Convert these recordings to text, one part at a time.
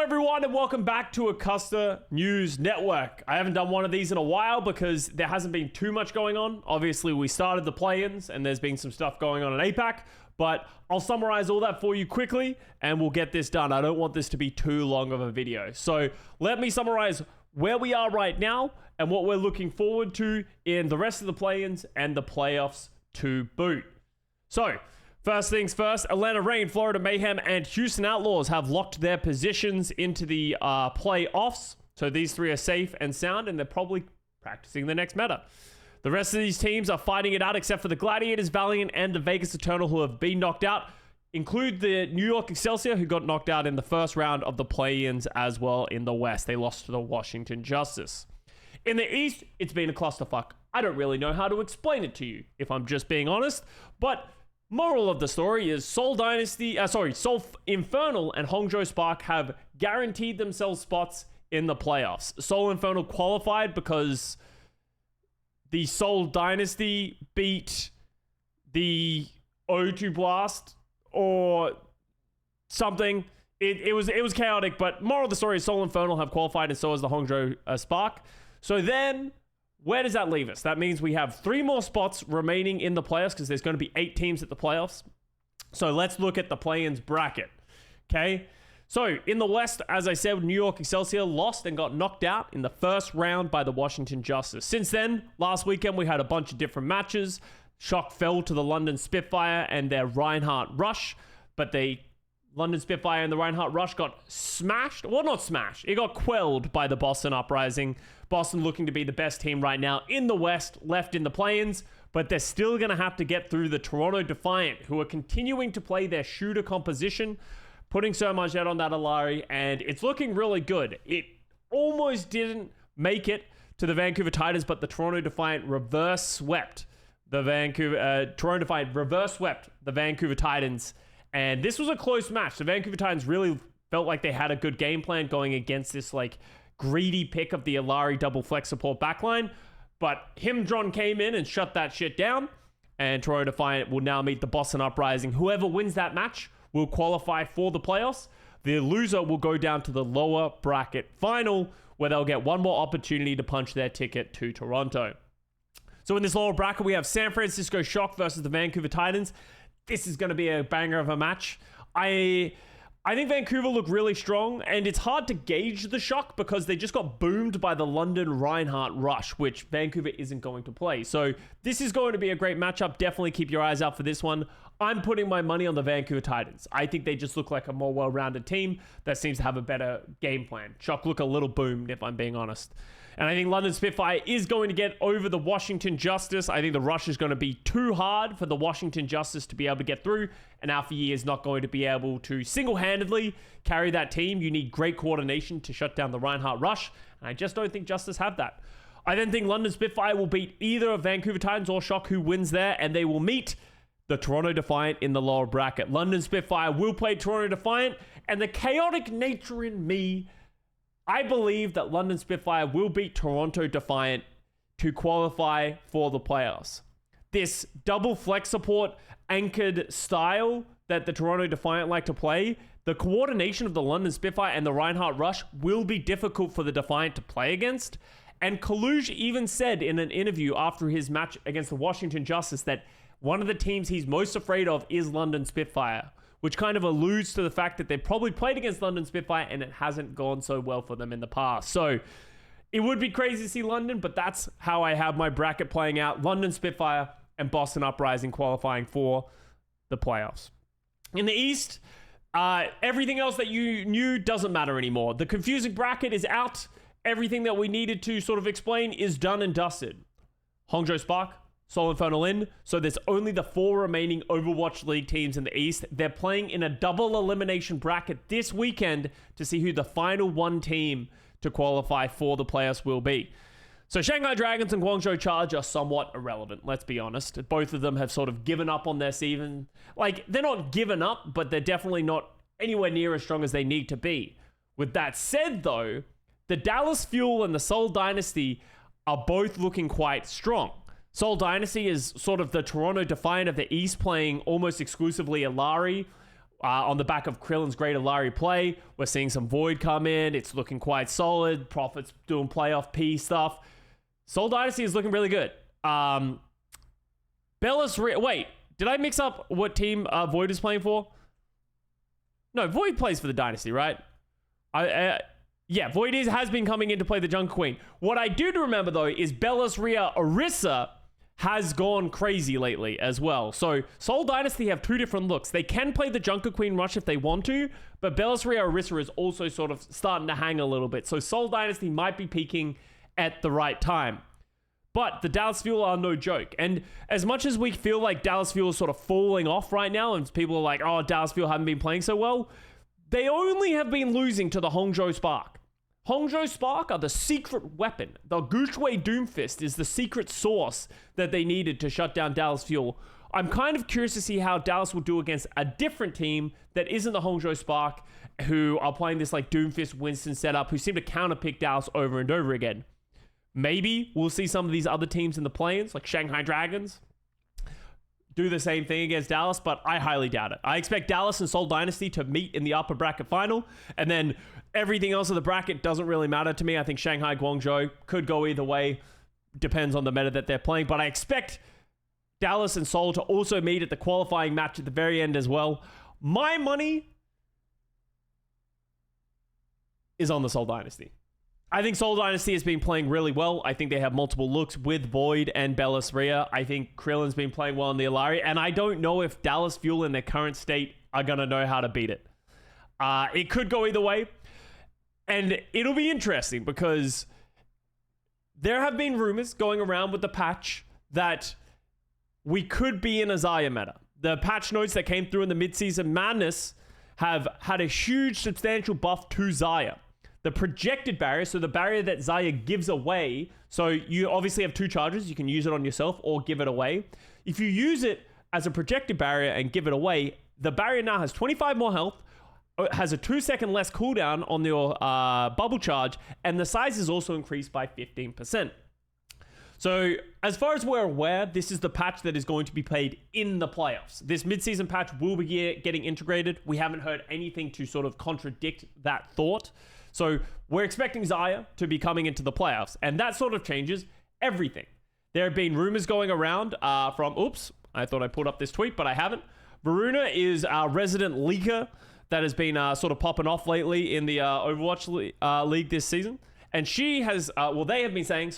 everyone, and welcome back to a Custa News Network. I haven't done one of these in a while because there hasn't been too much going on. Obviously, we started the play-ins and there's been some stuff going on in APAC, but I'll summarize all that for you quickly and we'll get this done. I don't want this to be too long of a video. So let me summarize where we are right now and what we're looking forward to in the rest of the play-ins and the playoffs to boot. So, first things first, Atlanta Reign, Florida Mayhem, and Houston Outlaws have locked their positions into the playoffs. So these three are safe and sound, and they're probably practicing the next meta. The rest of these teams are fighting it out, except for the Gladiators, Valiant, and the Vegas Eternal, who have been knocked out. Include the New York Excelsior, who got knocked out in the first round of the play-ins as well in the West. They lost to the Washington Justice. In the East, it's been a clusterfuck. I don't really know how to explain it to you, if I'm just being honest, but moral of the story is Seoul Infernal and Hangzhou Spark have guaranteed themselves spots in the playoffs. Seoul Infernal qualified because the Seoul Dynasty beat the O2 Blast or something. It was chaotic, but moral of the story is Seoul Infernal have qualified and so has the Hangzhou Spark. So then, where does that leave us? That means we have 3 more spots remaining in the playoffs because there's going to be 8 teams at the playoffs. So let's look at the play-ins bracket. Okay. So in the West, as I said, New York Excelsior lost and got knocked out in the first round by the Washington Justice. Since then, last weekend, we had a bunch of different matches. Shock fell to the London Spitfire and their Reinhardt Rush, but the London Spitfire and the Reinhardt Rush got smashed. Well, not smashed. It got quelled by the Boston Uprising. Boston looking to be the best team right now in the West, left in the play-ins, but they're still going to have to get through the Toronto Defiant, who are continuing to play their shooter composition, putting so much out on that Alari, and it's looking really good. It almost didn't make it to the Vancouver Titans, but the Toronto Defiant reverse swept the Vancouver Titans. And this was a close match. The Vancouver Titans really felt like they had a good game plan going against this like greedy pick of the Alari double flex support backline. But Himdron came in and shut that shit down. And Toronto Defiant will now meet the Boston Uprising. Whoever wins that match will qualify for the playoffs. The loser will go down to the lower bracket final, where they'll get one more opportunity to punch their ticket to Toronto. So in this lower bracket, we have San Francisco Shock versus the Vancouver Titans. This is going to be a banger of a match. I think Vancouver look really strong, and it's hard to gauge the Shock because they just got boomed by the London Reinhardt Rush, which Vancouver isn't going to play. So this is going to be a great matchup. Definitely keep your eyes out for this one. I'm putting my money on the Vancouver Titans. I think they just look like a more well-rounded team that seems to have a better game plan. Shock look a little boomed, if I'm being honest. And I think London Spitfire is going to get over the Washington Justice. I think the rush is going to be too hard for the Washington Justice to be able to get through. And Alpha Yi is not going to be able to single-handedly carry that team. You need great coordination to shut down the Reinhardt Rush. And I just don't think Justice have that. I then think London Spitfire will beat either of Vancouver Titans or Shock, who wins there. And they will meet the Toronto Defiant in the lower bracket. London Spitfire will play Toronto Defiant. And the chaotic nature in me, I believe that London Spitfire will beat Toronto Defiant to qualify for the playoffs. This double flex support anchored style that the Toronto Defiant like to play, the coordination of the London Spitfire and the Reinhardt Rush will be difficult for the Defiant to play against. And Kaluj even said in an interview after his match against the Washington Justice that one of the teams he's most afraid of is London Spitfire, which kind of alludes to the fact that they probably played against London Spitfire and it hasn't gone so well for them in the past. So it would be crazy to see London, but that's how I have my bracket playing out. London Spitfire and Boston Uprising qualifying for the playoffs. In the East, everything else that you knew doesn't matter anymore. The confusing bracket is out. Everything that we needed to sort of explain is done and dusted. Hangzhou Spark, Seoul Infernal in, so there's only the 4 remaining Overwatch League teams in the East. They're playing in a double elimination bracket this weekend to see who the final 1 team to qualify for the playoffs will be. So Shanghai Dragons and Guangzhou Charge are somewhat irrelevant, let's be honest. Both of them have sort of given up on their season. Like, they're not given up, but they're definitely not anywhere near as strong as they need to be. With that said, though, the Dallas Fuel and the Seoul Dynasty are both looking quite strong. Seoul Dynasty is sort of the Toronto Defiant of the East, playing almost exclusively Alari, On the back of Krillin's great Alari play, we're seeing some Void come in. It's looking quite solid. Prophet's doing playoff P stuff. Soul Dynasty is looking really good. Wait, did I mix up what team Void is playing for? No, Void plays for the Dynasty, right? Yeah, Void has been coming in to play the Jungle Queen. What I do remember, though, is Bellis, Rhea, Orisa has gone crazy lately as well. So Soul Dynasty have two different looks. They can play the Junker Queen rush if they want to, but Bellis, Rhea, Orisa is also sort of starting to hang a little bit. So Soul Dynasty might be peaking at the right time. But the Dallas Fuel are no joke. And as much as we feel like Dallas Fuel is sort of falling off right now, and people are like, oh, Dallas Fuel haven't been playing so well, they only have been losing to the Hangzhou Spark. Hangzhou Spark are the secret weapon. The Gushwei Doomfist is the secret sauce that they needed to shut down Dallas Fuel. I'm kind of curious to see how Dallas will do against a different team that isn't the Hangzhou Spark, who are playing this like Doomfist Winston setup, who seem to counterpick Dallas over and over again. Maybe we'll see some of these other teams in the play-ins, like Shanghai Dragons, do the same thing against Dallas, but I highly doubt it. I expect Dallas and Seoul Dynasty to meet in the upper bracket final, and then everything else of the bracket doesn't really matter to me. I think Shanghai, Guangzhou could go either way. Depends on the meta that they're playing, but I expect Dallas and Seoul to also meet at the qualifying match at the very end as well. My money is on the Seoul Dynasty. I think Seoul Dynasty has been playing really well. I think they have multiple looks with Void and Bellis Rhea. I think Krillin's been playing well in the Alari, and I don't know if Dallas Fuel in their current state are going to know how to beat it. It could go either way, and it'll be interesting because there have been rumors going around with the patch that we could be in a Zaya meta. The patch notes that came through in the midseason madness have had a huge substantial buff to Zaya. The projected barrier, so the barrier that Zaya gives away, so you obviously have two charges, you can use it on yourself or give it away. If you use it as a projected barrier and give it away, the barrier now has 25 more health, has a 2-second less cooldown on your bubble charge, and the size is also increased by 15%. So as far as we're aware, this is the patch that is going to be played in the playoffs. This midseason patch will be getting integrated. We haven't heard anything to sort of contradict that thought. So we're expecting Zaya to be coming into the playoffs, and that sort of changes everything. There have been rumors going around from, oops, I thought I pulled up this tweet, but I haven't. Varuna is our resident leaker that has been sort of popping off lately in the Overwatch League this season. And she has, they have been saying,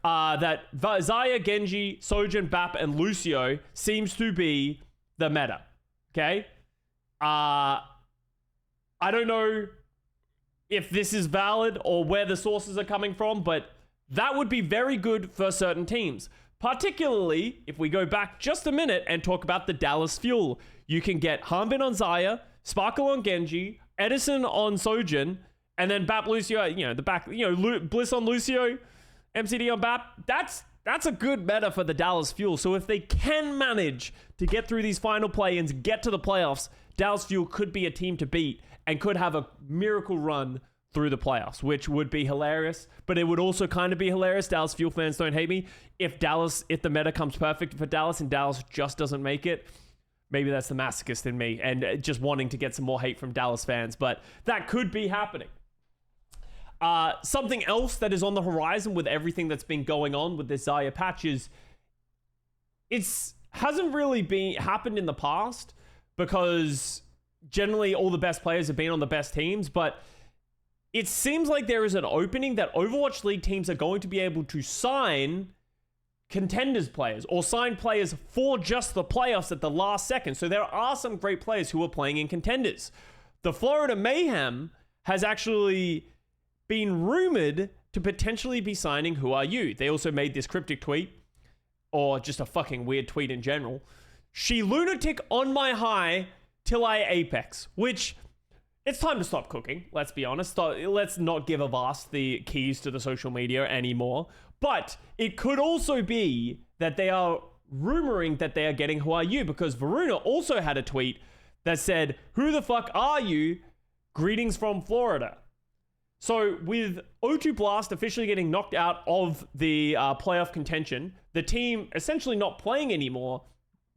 that Zaya, Genji, Sojin, Bap, and Lucio seems to be the meta. Okay? I don't know if this is valid or where the sources are coming from, but that would be very good for certain teams. Particularly if we go back just a minute and talk about the Dallas Fuel. You can get Hanbin on Zaya, Sparkle on Genji, Edison on Sojin, and then Bap Lucio, Bliss on Lucio, MCD on Bap. That's a good meta for the Dallas Fuel. So if they can manage to get through these final play-ins, get to the playoffs, Dallas Fuel could be a team to beat and could have a miracle run through the playoffs, which would be hilarious. But it would also kind of be hilarious. Dallas Fuel fans, don't hate me. If the meta comes perfect for Dallas and Dallas just doesn't make it, maybe that's the masochist in me and just wanting to get some more hate from Dallas fans. But that could be happening. Something else that is on the horizon with everything that's been going on with this Zaya patch is hasn't really happened in the past because generally all the best players have been on the best teams, but it seems like there is an opening that Overwatch League teams are going to be able to sign contenders players or sign players for just the playoffs at the last second. So there are some great players who are playing in contenders. The Florida Mayhem has actually been rumored to potentially be signing Who Are You? They also made this cryptic tweet, or just a fucking weird tweet in general. She lunatic on my high till I apex, which it's time to stop cooking. Let's be honest. Let's not give Avast the keys to the social media anymore. But it could also be that they are rumoring that they are getting Who Are You, because Varuna also had a tweet that said, "Who the fuck are you? Greetings from Florida." So with O2 Blast officially getting knocked out of the playoff contention, the team essentially not playing anymore,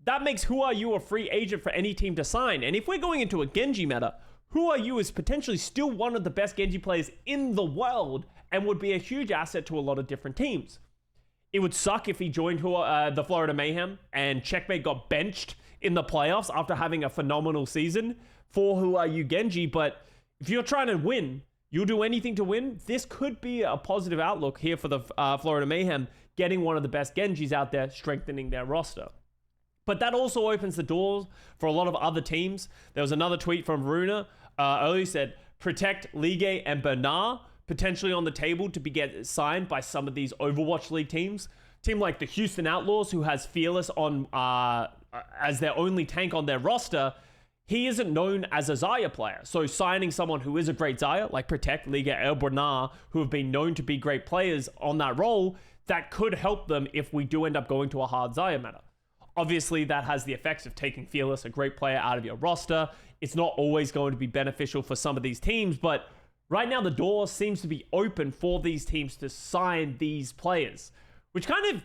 that makes Who Are You a free agent for any team to sign. And if we're going into a Genji meta, Who Are You is potentially still one of the best Genji players in the world and would be a huge asset to a lot of different teams. It would suck if he joined the Florida Mayhem and Checkmate got benched in the playoffs after having a phenomenal season for Who Are You Genji. But if you're trying to win, you'll do anything to win. This could be a positive outlook here for the Florida Mayhem, getting one of the best Genjis out there, strengthening their roster. But that also opens the doors for a lot of other teams. There was another tweet from Runa earlier, said, protect Ligue and Bernard, potentially on the table to get signed by some of these Overwatch League teams. Team like the Houston Outlaws, who has Fearless on as their only tank on their roster, he isn't known as a Zaya player. So signing someone who is a great Zaya, like Protect, Liga, El Bernard, who have been known to be great players on that role, that could help them if we do end up going to a hard Zaya meta. Obviously, that has the effects of taking Fearless, a great player, out of your roster. It's not always going to be beneficial for some of these teams, but right now the door seems to be open for these teams to sign these players, which kind of,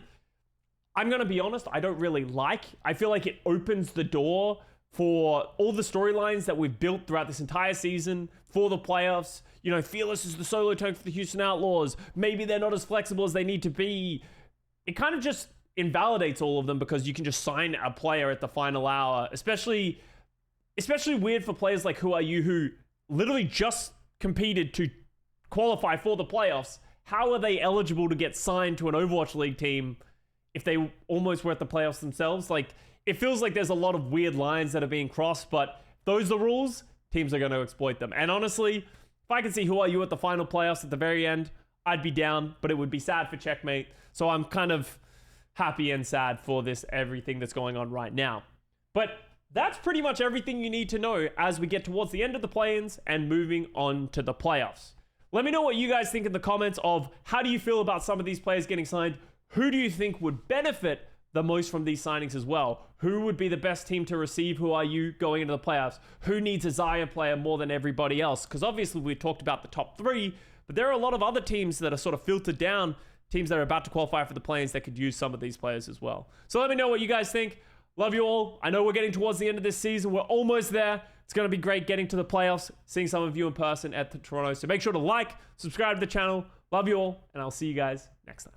I'm going to be honest, I don't really like. I feel like it opens the door for all the storylines that we've built throughout this entire season for the playoffs. You know, Fearless is the solo tank for the Houston Outlaws. Maybe they're not as flexible as they need to be. It kind of just invalidates all of them because you can just sign a player at the final hour, especially weird for players like Who Are You, who literally just competed to qualify for the playoffs. How are they eligible to get signed to an Overwatch League team if they almost were at the playoffs themselves? Like, it feels like there's a lot of weird lines that are being crossed, but those are the rules. Teams are going to exploit them. And honestly, if I could see Who Are You at the final playoffs at the very end, I'd be down, but it would be sad for Checkmate. So I'm kind of happy and sad for everything that's going on right now. But that's pretty much everything you need to know as we get towards the end of the play-ins and moving on to the playoffs. Let me know what you guys think in the comments of how do you feel about some of these players getting signed? Who do you think would benefit the most from these signings as well? Who would be the best team to receive Who Are You going into the playoffs? Who needs a Zaya player more than everybody else? Because obviously we talked about the top three, but there are a lot of other teams that are sort of filtered down, teams that are about to qualify for the play-ins that could use some of these players as well. So let me know what you guys think. Love you all. I know we're getting towards the end of this season. We're almost there. It's going to be great getting to the playoffs, seeing some of you in person at the Toronto. So make sure to like, subscribe to the channel. Love you all, and I'll see you guys next time.